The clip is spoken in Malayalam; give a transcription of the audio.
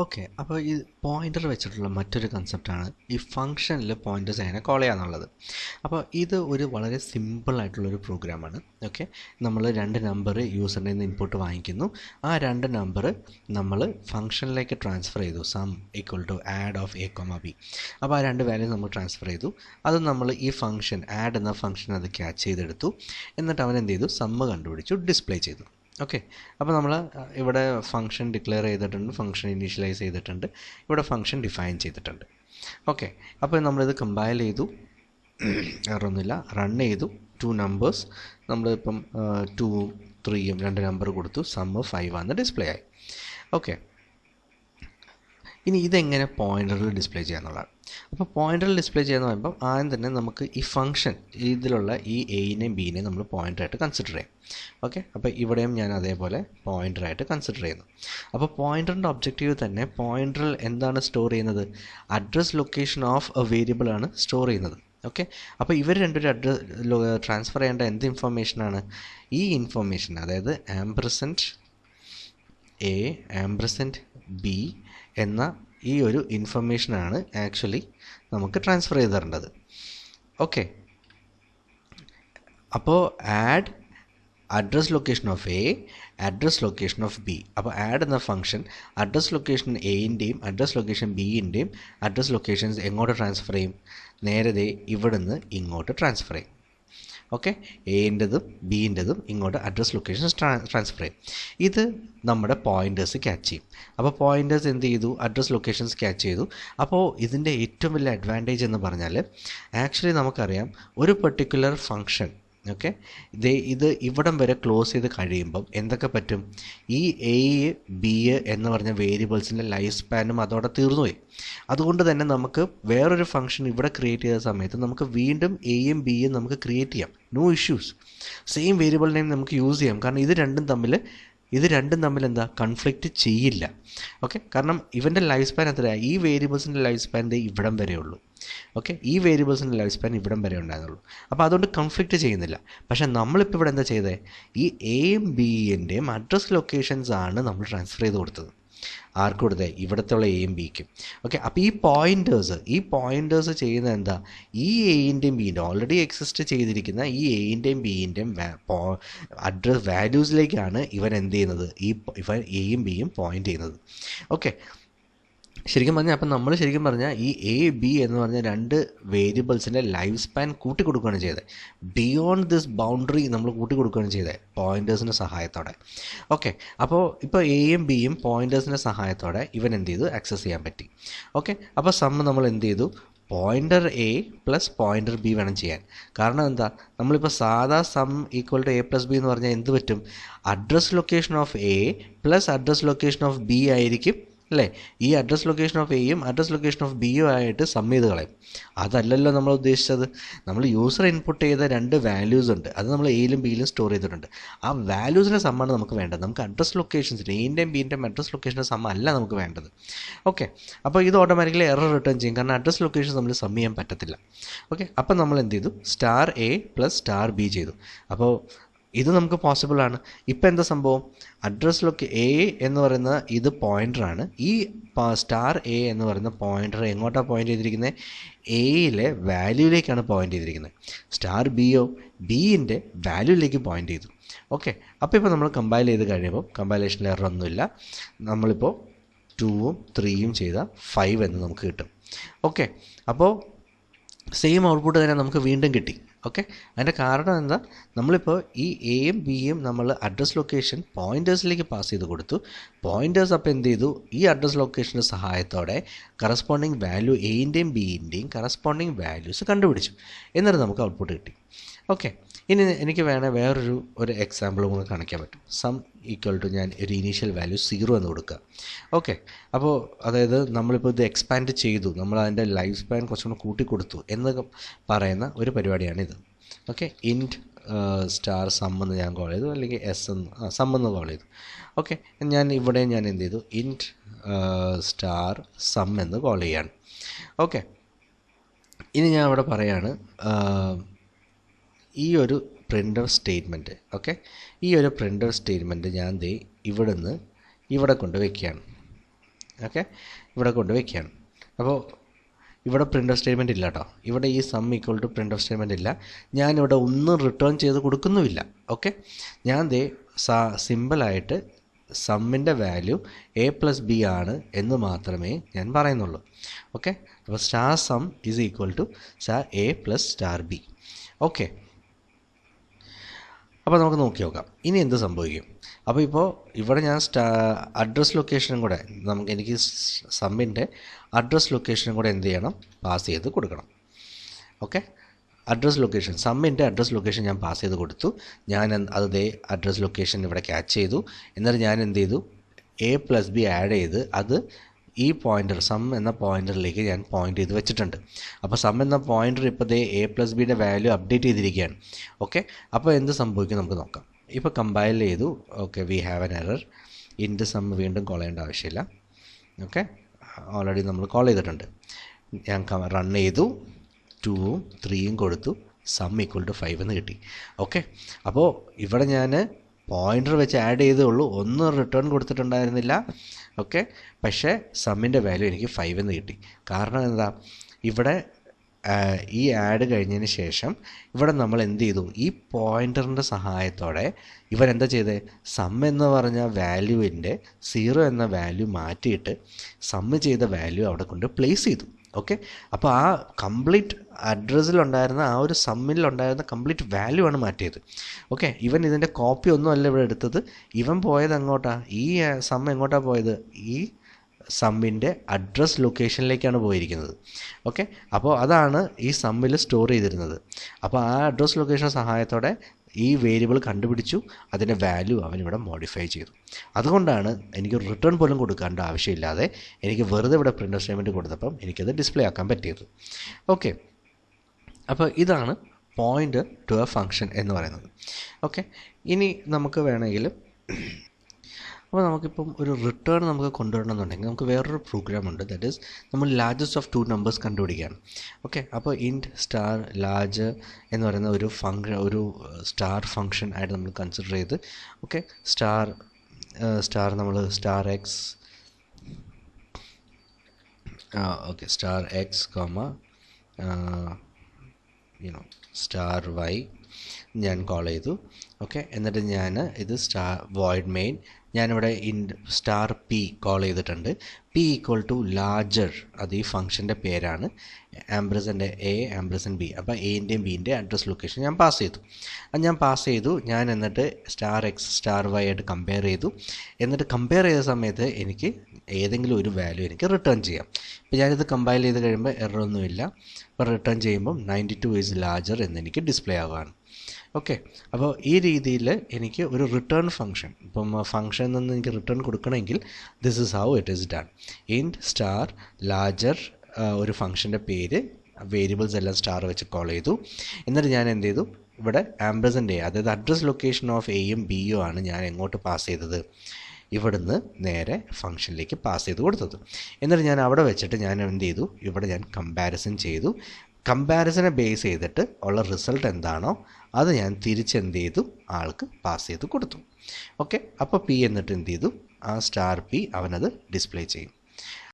ഓക്കെ, അപ്പോൾ ഈ പോയിൻ്റർ വെച്ചിട്ടുള്ള മറ്റൊരു കൺസെപ്റ്റാണ് ഈ ഫംഗ്ഷനിൽ പോയിൻ്റേഴ്സ് എങ്ങനെ കോൾ ചെയ്യുക എന്നുള്ളത്. അപ്പോൾ ഇത് ഒരു വളരെ സിമ്പിളായിട്ടുള്ളൊരു പ്രോഗ്രാമാണ്. ഓക്കെ, നമ്മൾ രണ്ട് നമ്പർ യൂസറിൽ നിന്ന് ഇൻപുട്ട് വാങ്ങിക്കുന്നു. ആ രണ്ട് നമ്പർ നമ്മൾ ഫംഗ്ഷനിലേക്ക് ട്രാൻസ്ഫർ ചെയ്തു. Sum equal to add of A comma B. അപ്പോൾ ആ രണ്ട് വാല്യൂ നമ്മൾ ട്രാൻസ്ഫർ ചെയ്തു. അത് നമ്മൾ ഈ ഫംഗ്ഷൻ ആഡ് എന്ന ഫംഗ്ഷൻ അത് ക്യാച്ച് ചെയ്തെടുത്തു. എന്നിട്ട് അവൻ എന്ത് ചെയ്തു? സമ്മ് കണ്ടുപിടിച്ചു, ഡിസ്പ്ലേ ചെയ്തു. ഓക്കെ, അപ്പോൾ നമ്മൾ ഇവിടെ ഫംഗ്ഷൻ ഡിക്ലെയർ ചെയ്തിട്ടുണ്ട്, ഫംഗ്ഷൻ ഇനീഷ്യലൈസ് ചെയ്തിട്ടുണ്ട്, ഇവിടെ ഫംഗ്ഷൻ ഡിഫൈൻ ചെയ്തിട്ടുണ്ട്. ഓക്കെ, അപ്പോൾ നമ്മളിത് കമ്പൈൽ ചെയ്തു, വേറൊന്നുമില്ല, റൺ ചെയ്തു. 2 നമ്പേഴ്സ് നമ്മളിപ്പം 2ഉം 3യും രണ്ട് നമ്പർ കൊടുത്തു, സമ്മ് 5 ആണ് ഡിസ്പ്ലേ ആയി. ഓക്കെ, ഇനി ഇതെങ്ങനെ പോയിൻ്ററിൽ ഡിസ്പ്ലേ ചെയ്യാന്നുള്ളതാണ്. അപ്പോൾ പോയിൻ്ററിൽ ഡിസ്പ്ലേ ചെയ്യാന്ന് പറയുമ്പോൾ ആദ്യം തന്നെ നമുക്ക് ഈ ഫംഗ്ഷൻ ഇതിലുള്ള ഈ എയിനെയും ബീനെയും നമ്മൾ പോയിൻ്ററായിട്ട് കൺസിഡർ ചെയ്യും. ഓക്കെ, അപ്പോൾ ഇവിടെയും ഞാൻ അതേപോലെ പോയിൻ്ററായിട്ട് കൺസിഡർ ചെയ്യുന്നു. അപ്പോൾ പോയിൻ്ററിൻ്റെ ഒബ്ജക്റ്റീവ് തന്നെ പോയിൻ്ററിൽ എന്താണ് സ്റ്റോർ ചെയ്യുന്നത്? Address location of A variable ആണ് സ്റ്റോർ ചെയ്യുന്നത്. ഓക്കെ, അപ്പോൾ ഇവർ രണ്ടൊരു ട്രാൻസ്ഫർ ചെയ്യേണ്ട എന്ത് ഇൻഫർമേഷനാണ്? ഈ ഇൻഫർമേഷൻ, അതായത് ആംപർസെൻറ്റ് എ ആംപർസെൻറ്റ് ബി എന്ന ഈ ഒരു ഇൻഫർമേഷനാണ് ആക്ച്വലി നമുക്ക് ട്രാൻസ്ഫർ ചെയ്ത് തരേണ്ടത്. ഓക്കെ, അപ്പോൾ add address location of A address location of B. അപ്പോൾ ആഡ് എന്ന ഫംഗ്ഷൻ അഡ്രസ് ലൊക്കേഷൻ എൻ്റെയും അഡ്രസ് ലൊക്കേഷൻ ബിൻ്റെയും അഡ്രസ് ലൊക്കേഷൻസ് എങ്ങോട്ട് ട്രാൻസ്ഫർ ചെയ്യും? നേരത്തെ ഇവിടുന്ന് ഇങ്ങോട്ട് ട്രാൻസ്ഫർ ചെയ്യും. ഓക്കെ, എൻ്റെതും ബിൻ്റെതും ഇങ്ങോട്ട് അഡ്രസ് ലൊക്കേഷൻസ് ട്രാൻസ്ഫർ ചെയ്യും. ഇത് നമ്മുടെ പോയിൻ്റേഴ്സ് ക്യാച്ച് ചെയ്യും. അപ്പോൾ പോയിൻ്റേഴ്സ് എന്ത് ചെയ്തു? അഡ്രസ് ലൊക്കേഷൻസ് ക്യാച്ച് ചെയ്തു. അപ്പോൾ ഇതിൻ്റെ ഏറ്റവും വലിയ അഡ്വാൻറ്റേജ് എന്ന് പറഞ്ഞാൽ ആക്ച്വലി നമുക്കറിയാം ഒരു പെർട്ടിക്കുലർ ഫംഗ്ഷൻ, ഓക്കെ, ഇത് ഇവിടം വരെ ക്ലോസ് ചെയ്ത് കഴിയുമ്പം എന്തൊക്കെ പറ്റും? ഈ എ ബി എന്ന് പറഞ്ഞ വേരിയബിൾസിൻ്റെ ലൈഫ് സ്പാനും അതോടെ തീർന്നുപോയി. അതുകൊണ്ട് തന്നെ നമുക്ക് വേറൊരു ഫംഗ്ഷൻ ഇവിടെ ക്രിയേറ്റ് ചെയ്ത സമയത്ത് നമുക്ക് വീണ്ടും എയും ബിയും നമുക്ക് ക്രിയേറ്റ് ചെയ്യാം, no issues. Same variable name നമുക്ക് യൂസ് ചെയ്യാം, കാരണം ഇത് രണ്ടും തമ്മിൽ എന്താ കൺഫ്ലിക്റ്റ് ചെയ്യില്ല. ഓക്കെ, കാരണം ഇവൻ്റെ ലൈഫ് സ്പാൻ എത്രയാണ്? ഈ വേരിയബിൾസിൻ്റെ ലൈഫ് സ്പാൻ ഇവിടം വരെ ഉള്ളൂ. ഓക്കെ, ഈ വേരിയബിൾസിൻ്റെ ലൈഫ് സ്പാൻ ഇവിടം വരെ ഉണ്ടായിരുന്നുള്ളൂ. അപ്പോൾ അതുകൊണ്ട് കൺഫ്ലിക്റ്റ് ചെയ്യുന്നില്ല. പക്ഷേ നമ്മളിപ്പോൾ ഇവിടെ എന്താ ചെയ്തത്? ഈ എയും ബിൻ്റെയും അഡ്രസ് ലൊക്കേഷൻസ് ആണ് നമ്മൾ ട്രാൻസ്ഫർ ചെയ്ത് കൊടുത്തത്. ആർക്ക് കൊടുത്തത്? ഇവിടത്തുള്ള എയും ബിക്കും. ഓക്കെ, അപ്പോൾ ഈ പോയിൻ്റേഴ്സ് ചെയ്യുന്നത് എന്താ? ഈ എൻ്റെയും ബിൻ്റെയും ഓൾറെഡി എക്സിസ്റ്റ് ചെയ്തിരിക്കുന്ന ഈ എൻ്റെയും ബിൻ്റെയും അഡ്രസ് വാല്യൂസിലേക്കാണ് ഇവൻ എന്ത് ചെയ്യുന്നത്? ഇവൻ എയും ബിയും പോയിൻ്റ് ചെയ്യുന്നത്. ഓക്കെ, ശരിക്കും പറഞ്ഞാൽ അപ്പം നമ്മൾ ശരിക്കും പറഞ്ഞാൽ ഈ എ ബി എന്ന് പറഞ്ഞ രണ്ട് വേരിയബിൾസിൻ്റെ ലൈഫ് സ്പാൻ കൂട്ടി കൊടുക്കുകയാണ് ചെയ്തത്. ബിയോണ്ട് ദിസ് ബൗണ്ടറി നമ്മൾ കൂട്ടി കൊടുക്കുകയാണ് ചെയ്തത് പോയിൻ്റേഴ്സിൻ്റെ സഹായത്തോടെ. ഓക്കെ, അപ്പോൾ ഇപ്പോൾ എയും ബിയും പോയിൻ്റേഴ്സിൻ്റെ സഹായത്തോടെ ഇവൻ എന്ത് ചെയ്തു? ആക്സസ് ചെയ്യാൻ പറ്റി. ഓക്കെ, അപ്പോൾ സമ്മ് നമ്മൾ എന്ത് ചെയ്തു? Pointer A plus pointer B വേണം ചെയ്യാൻ. കാരണം എന്താ? നമ്മളിപ്പോൾ സാധാ sum equal to A plus B എന്ന് പറഞ്ഞാൽ എന്ത് പറ്റും? Address location of A plus address location of B ആയിരിക്കും അല്ലേ? ഈ അഡ്രസ് ലൊക്കേഷൻ ഓഫ് എയും അഡ്രസ് ലൊക്കേഷൻ ഓഫ് ബിയും ആയിട്ട് സം ചെയ്ത് കളയും. അതല്ലല്ലോ നമ്മൾ ഉദ്ദേശിച്ചത്. നമ്മൾ യൂസർ ഇൻപുട്ട് ചെയ്ത രണ്ട് വാല്യൂസ് ഉണ്ട്, അത് നമ്മൾ എയിലും ബിയിലും സ്റ്റോർ ചെയ്തിട്ടുണ്ട്. ആ വാല്യൂസിൻ്റെ സമ്മാണ് നമുക്ക് വേണ്ടത്. നമുക്ക് അഡ്രസ് ലൊക്കേഷൻസിൻ്റെ എൻ്റെയും ബിൻ്റെയും അഡ്രസ് ലൊക്കേഷൻ്റെ സം അല്ല നമുക്ക് വേണ്ടത്. ഓക്കെ, അപ്പോൾ ഇത് ഓട്ടോമാറ്റിക്കലി എറർ റിട്ടേൺ ചെയ്യും, കാരണം അഡ്രസ് ലൊക്കേഷൻ നമ്മൾ സം ചെയ്യാൻ പറ്റത്തില്ല. ഓക്കെ, അപ്പോൾ നമ്മൾ എന്ത് ചെയ്തു? Star A plus star B ചെയ്തു. അപ്പോൾ ഇത് നമുക്ക് പോസിബിളാണ്. ഇപ്പം എന്താ സംഭവം? അഡ്രസ് എ എന്ന് പറയുന്ന ഇത് പോയിൻ്ററാണ്. ഈ സ്റ്റാർ എ എന്ന് പറയുന്ന പോയിൻ്റർ എങ്ങോട്ടാണ് പോയിൻ്റ് ചെയ്തിരിക്കുന്നത്? എയിലെ വാല്യൂയിലേക്കാണ് പോയിൻ്റ് ചെയ്തിരിക്കുന്നത്. സ്റ്റാർ ബിയോ ബിൻ്റെ വാല്യൂയിലേക്ക് പോയിൻ്റ് ചെയ്തു. ഓക്കെ, അപ്പോൾ ഇപ്പോൾ നമ്മൾ കമ്പൈൽ ചെയ്ത് കഴിയുമ്പോൾ കമ്പൈലേഷനിൽ എറർ ഒന്നുമില്ല. നമ്മളിപ്പോൾ 2ഉം 3യും ചെയ്താൽ 5 എന്ന് നമുക്ക് കിട്ടും. ഓക്കെ, അപ്പോൾ സെയിം ഔട്ട്പുട്ട് തന്നെ നമുക്ക് വീണ്ടും കിട്ടി. ഓക്കെ, അതിൻ്റെ കാരണം എന്താ? നമ്മളിപ്പോൾ ഈ എയും ബിയും നമ്മൾ അഡ്രസ് ലൊക്കേഷൻ പോയിൻ്റേഴ്സിലേക്ക് പാസ് ചെയ്ത് കൊടുത്തു. പോയിൻ്റേഴ്സ് അപ്പോൾ എന്ത് ചെയ്തു? ഈ അഡ്രസ് ലൊക്കേഷൻ്റെ സഹായത്തോടെ കറസ്പോണ്ടിങ് വാല്യൂ എൻ്റെയും ബിൻ്റെയും കറസ്പോണ്ടിങ് വാല്യൂസ് കണ്ടുപിടിച്ചു. എന്നിട്ട് നമുക്ക് ഔട്ട്പുട്ട് കിട്ടി. ഓക്കെ, ഇനി എനിക്ക് വേറൊരു എക്സാമ്പിൾ കൂടെ കാണിക്കാൻ പറ്റും. സം ഈക്വൽ ടു ഞാൻ ഒരു ഇനീഷ്യൽ വാല്യൂ 0 എന്ന് കൊടുക്കുക. ഓക്കെ, അപ്പോൾ അതായത് നമ്മളിപ്പോൾ ഇത് എക്സ്പാൻഡ് ചെയ്തു, നമ്മൾ അതിൻ്റെ ലൈഫ് സ്പാൻ കുറച്ചുകൂടെ കൂട്ടിക്കൊടുത്തു എന്ന് പറയുന്ന ഒരു പരിപാടിയാണിത്. ഓക്കെ, ഇൻറ്റ് സ്റ്റാർ സം എന്ന് ഞാൻ കോൾ ചെയ്തു, അല്ലെങ്കിൽ സം എന്ന് കോൾ ചെയ്തു. ഓക്കെ, ഞാൻ എന്ത് ചെയ്തു? ഇൻറ്റ് സ്റ്റാർ സം എന്ന് കോൾ ചെയ്യാണ്. ഓക്കെ, ഇനി ഞാൻ ഇവിടെ പറയാണ് ഈ ഒരു പ്രിൻ്റർ സ്റ്റേറ്റ്മെൻറ്റ്. ഓക്കെ, ഈ ഒരു പ്രിൻ്റർ സ്റ്റേറ്റ്മെൻറ്റ് ഞാൻ ഇവിടുന്ന് ഇവിടെ കൊണ്ട് വയ്ക്കുകയാണ്. ഓക്കെ, ഇവിടെ കൊണ്ട് വയ്ക്കുകയാണ്. അപ്പോൾ ഇവിടെ പ്രിൻ്റ് ഓഫ് സ്റ്റേറ്റ്മെൻറ്റ് ഇല്ല കേട്ടോ. ഇവിടെ ഈ sum equal to print of statement ഇല്ല. ഞാനിവിടെ ഒന്നും റിട്ടേൺ ചെയ്ത് കൊടുക്കുന്നുമില്ല. ഓക്കെ, ഞാൻ സിമ്പിളായിട്ട് സമ്മിൻ്റെ വാല്യൂ a+b ആണ് എന്ന് മാത്രമേ ഞാൻ പറയുന്നുള്ളൂ. ഓക്കെ, അപ്പോൾ star sum is equal to star a+*b. Okay, അപ്പോൾ നമുക്ക് നോക്കി നോക്കാം ഇനി എന്ത് സംഭവിക്കും. അപ്പോൾ ഇപ്പോൾ ഇവിടെ ഞാൻ അഡ്രസ് ലൊക്കേഷനും കൂടെ എനിക്ക് സമ്മിൻ്റെ അഡ്രസ് ലൊക്കേഷനും കൂടെ എന്ത് ചെയ്യണം, പാസ് ചെയ്ത് കൊടുക്കണം. ഓക്കെ, അഡ്രസ് ലൊക്കേഷൻ സമ്മിൻ്റെ അഡ്രസ് ലൊക്കേഷൻ ഞാൻ പാസ് ചെയ്ത് കൊടുത്തു. ഞാൻ അതേ അഡ്രസ് ലൊക്കേഷൻ ഇവിടെ ക്യാച്ച് ചെയ്തു. എന്നിട്ട് ഞാൻ എന്ത് ചെയ്തു, a+b ആഡ് ചെയ്ത് അത് ഈ പോയിൻ്റർ സം എന്ന പോയിൻ്ററിലേക്ക് ഞാൻ പോയിൻ്റ് ചെയ്ത് വെച്ചിട്ടുണ്ട്. അപ്പോൾ സം എന്ന പോയിൻ്റർ ഇപ്പോൾ a+bയുടെ വാല്യൂ അപ്ഡേറ്റ് ചെയ്തിരിക്കുകയാണ്. ഓക്കെ, അപ്പോൾ എന്ത് സംഭവിക്കും നമുക്ക് നോക്കാം. ഇപ്പോൾ കമ്പൈൽ ചെയ്തു. Okay, we have an error. Int sum വീണ്ടും കോൾ ചെയ്യേണ്ട ആവശ്യമില്ല. ഓക്കെ, ഓൾറെഡി നമ്മൾ കോൾ ചെയ്തിട്ടുണ്ട്. ഞാൻ റൺ ചെയ്തു, 2ഉം 3ഉം കൊടുത്തു, സം ഈക്വൽ ടു 5 എന്ന് കിട്ടി. ഓക്കെ, അപ്പോൾ ഇവിടെ ഞാൻ പോയിൻ്റർ വെച്ച് ആഡ് ചെയ്തേ ഉള്ളൂ, ഒന്നും റിട്ടേൺ കൊടുത്തിട്ടുണ്ടായിരുന്നില്ല. ഓക്കെ, പക്ഷേ സമ്മിൻ്റെ വാല്യൂ എനിക്ക് 5 എന്ന് കിട്ടി. കാരണം എന്താ, ഇവിടെ ഈ ആഡ് കഴിഞ്ഞതിന് ശേഷം ഇവിടെ നമ്മൾ എന്ത് ചെയ്തു, ഈ പോയിൻ്ററിൻ്റെ സഹായത്തോടെ ഇവൻ എന്താ ചെയ്തത്, സം എന്ന് പറഞ്ഞ വാല്യൂവിൻ്റെ 0 എന്ന വാല്യൂ മാറ്റിയിട്ട് സമ്മ് ചെയ്ത വാല്യൂ അവിടെ കൊണ്ട് പ്ലേസ് ചെയ്തു. ഓക്കെ, അപ്പോൾ ആ കംപ്ലീറ്റ് അഡ്രസ്സിലുണ്ടായിരുന്ന ആ ഒരു സമ്മിലുണ്ടായിരുന്ന കംപ്ലീറ്റ് വാല്യൂ ആണ് മാറ്റിയത്. ഓക്കെ, ഇവൻ ഇതിൻ്റെ കോപ്പി ഒന്നും അല്ല ഇവിടെ എടുത്തത്. ഇവൻ പോയത് എങ്ങോട്ടാണ്, ഈ സം എങ്ങോട്ടാണ് പോയത്, ഈ സമ്മിൻ്റെ അഡ്രസ് ലൊക്കേഷനിലേക്കാണ് പോയിരിക്കുന്നത്. ഓക്കെ, അപ്പോൾ അതാണ് ഈ സമ്മിൽ സ്റ്റോർ ചെയ്തിരുന്നത്. അപ്പോൾ ആ അഡ്രസ് ലൊക്കേഷൻ സഹായത്തോടെ ഈ വേരിയബിൾ കണ്ടുപിടിച്ചു, അതിൻ്റെ വാല്യൂ അവനിവിടെ മോഡിഫൈ ചെയ്തു. അതുകൊണ്ടാണ് എനിക്ക് റിട്ടേൺ പോലും കൊടുക്കേണ്ട ആവശ്യമില്ലാതെ എനിക്ക് വെറുതെ ഇവിടെ പ്രിൻ്റ് ഓഫ് സ്റ്റേറ്റ്മെൻറ്റ് കൊടുത്തപ്പം എനിക്കത് ഡിസ്പ്ലേ ആക്കാൻ പറ്റിയത്. ഓക്കെ, അപ്പോൾ ഇതാണ് പോയിൻ്റർ ടു എ ഫംഗ്ഷൻ എന്ന് പറയുന്നത്. ഓക്കെ, ഇനി നമുക്ക് വേണമെങ്കിൽ അപ്പോൾ നമുക്കിപ്പം ഒരു റിട്ടേൺ നമുക്ക് കൊണ്ടുവരണമെന്നുണ്ടെങ്കിൽ നമുക്ക് വേറൊരു പ്രോഗ്രാം ഉണ്ട്. ദാറ്റ് ഈസ് നമ്മൾ ലാർജസ്റ്റ് ഓഫ് 2 നമ്പേഴ്സ് കണ്ടുപിടിക്കുകയാണ്. ഓക്കെ, അപ്പോൾ ഇൻറ്റ് സ്റ്റാർ ലാർജ് എന്ന് പറയുന്ന ഒരു സ്റ്റാർ ഫംഗ്ഷൻ ആയിട്ട് നമ്മൾ കൺസിഡർ ചെയ്ത്, ഓക്കെ, സ്റ്റാർ നമ്മൾ star x star x star y ഞാൻ കോൾ ചെയ്തു. ഓക്കെ, എന്നിട്ട് ഞാൻ ഇത് വോയിഡ് മെയിൻ ഞാനിവിടെ സ്റ്റാർ പി കോൾ ചെയ്തിട്ടുണ്ട്. പി ഈക്വൽ ടു ലാർജർ, അത് ഈ ഫംഗ്ഷൻ്റെ പേരാണ്. ആംബ്രസൻ്റെ എ ആംബ്രസൻ ബി, അപ്പോൾ എൻ്റെയും ബീൻ്റെ അഡ്രസ് ലൊക്കേഷൻ ഞാൻ പാസ് ചെയ്തു. ഞാൻ എന്നിട്ട് സ്റ്റാർ എക്സ് സ്റ്റാർ വൈ ആയിട്ട് കമ്പയർ ചെയ്തു. എന്നിട്ട് കമ്പയർ ചെയ്ത സമയത്ത് എനിക്ക് ഏതെങ്കിലും ഒരു വാല്യൂ എനിക്ക് റിട്ടേൺ ചെയ്യാം. ഇപ്പോൾ ഞാനിത് കമ്പൈൽ ചെയ്ത് കഴിയുമ്പോൾ എററൊന്നുമില്ല. അപ്പോൾ റിട്ടേൺ ചെയ്യുമ്പം 92 ഈസ് ലാർജർ എന്നെനിക്ക് ഡിസ്പ്ലേ ആവുകയാണ്. ഓക്കെ, അപ്പോൾ ഈ രീതിയിൽ എനിക്ക് ഒരു റിട്ടേൺ ഫംഗ്ഷൻ, ഇപ്പം ഫംഗ്ഷനിൽ നിന്ന് എനിക്ക് റിട്ടേൺ കൊടുക്കണമെങ്കിൽ this is how it is done. Int star larger ഒരു ഫംഗ്ഷൻ്റെ പേര്, വേരിയബിൾസ് എല്ലാം സ്റ്റാർ വെച്ച് കോൾ ചെയ്തു. എന്നിട്ട് ഞാൻ എന്ത് ചെയ്തു, ഇവിടെ ആംബ്രസൻ്റെ അതായത് അഡ്രസ് ലൊക്കേഷൻ ഓഫ് എയും ബിയും ആണ് ഞാൻ എങ്ങോട്ട് പാസ് ചെയ്തത്, ഇവിടുന്ന് നേരെ ഫംഗ്ഷനിലേക്ക് പാസ് ചെയ്ത് കൊടുത്തത്. എന്നിട്ട് ഞാൻ അവിടെ വെച്ചിട്ട് ഞാൻ എന്ത് ചെയ്തു, ഇവിടെ ഞാൻ കമ്പാരിസൺ ചെയ്തു. കമ്പാരിസനെ ബേസ് ചെയ്തിട്ട് ഉള്ള റിസൾട്ട് എന്താണോ അത് ഞാൻ തിരിച്ചെന്ത് ചെയ്തു, ആൾക്ക് പാസ് ചെയ്ത് കൊടുത്തു. ഓക്കെ, അപ്പോൾ പി എന്നിട്ട് എന്ത് ചെയ്തു, ആ സ്റ്റാർ പി അവനത് ഡിസ്പ്ലേ ചെയ്യും.